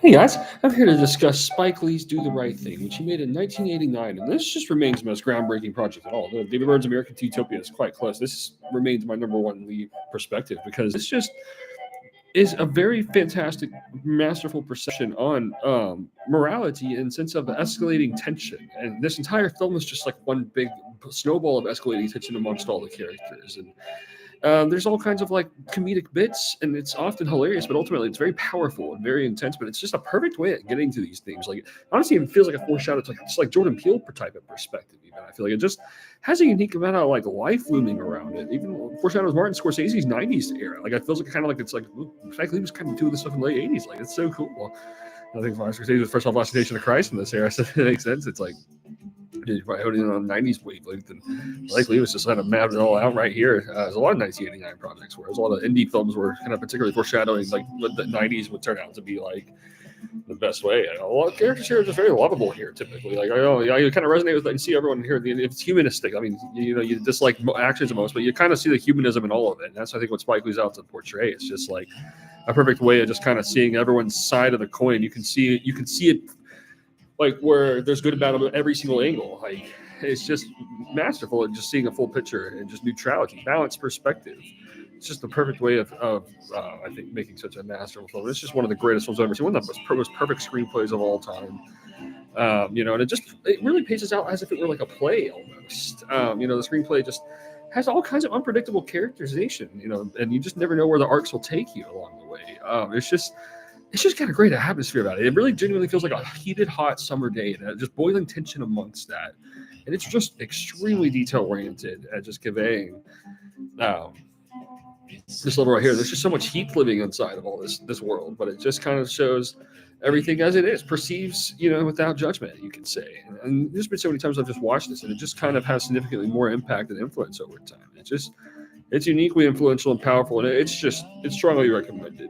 Hey guys, I'm here to discuss Spike Lee's Do the Right Thing, which he made in 1989, and this just remains the most groundbreaking project at all. The David Byrne's American Utopia is quite close. This remains my number one Lee perspective because this just is a very fantastic, masterful perception on morality and sense of escalating tension. And this entire film is just like one big snowball of escalating tension amongst all the characters. And there's all kinds of like comedic bits, and it's often hilarious, but ultimately it's very powerful and very intense. But it's just a perfect way of getting to these themes. Like honestly, it feels like a foreshadow to like just like Jordan Peele type of perspective. Even I feel like it just has a unique amount of like life looming around it. Even foreshadows Martin Scorsese's '90s era. Like it feels like kind of like it's like Spike Lee was kind of doing this stuff in the late '80s. Like it's so cool. I think Martin Scorsese was first off Last Nation of Christ in this era, so it makes sense. It's like did probably holding it on 90s wavelength, and Blake Lee was just kind of mapped it all out right here. There's a lot of 1989 projects, whereas a lot of indie films were kind of particularly foreshadowing like what the 90s would turn out to be like the best way. And a lot of characters here are just very lovable here, typically. Like I kind of resonate with that. You see everyone here. It's humanistic. I mean, you dislike actions the most, but you kind of see the humanism in all of it. And that's I think what Spike Lee's out to portray. It's just like a perfect way of just kind of seeing everyone's side of the coin. You can see it like where there's good about every single angle. Like it's just masterful at just seeing a full picture and just neutrality, balanced perspective. It's just the perfect way of I think making such a masterful film. It's just one of the greatest films I've ever seen. One of the most perfect screenplays of all time. And it really paces out as if it were like a play almost. The screenplay just has all kinds of unpredictable characterization. And you just never know where the arcs will take you along the way. It's just got a great atmosphere about it. It really genuinely feels like a heated, hot summer day, and just boiling tension amongst that. And it's just extremely detail-oriented at just conveying this level right here. There's just so much heat living inside of all this world, but it just kind of shows everything as it is, perceives, without judgment, you could say. And there's been so many times I've just watched this, and it just kind of has significantly more impact and influence over time. It's uniquely influential and powerful, and it's strongly recommended.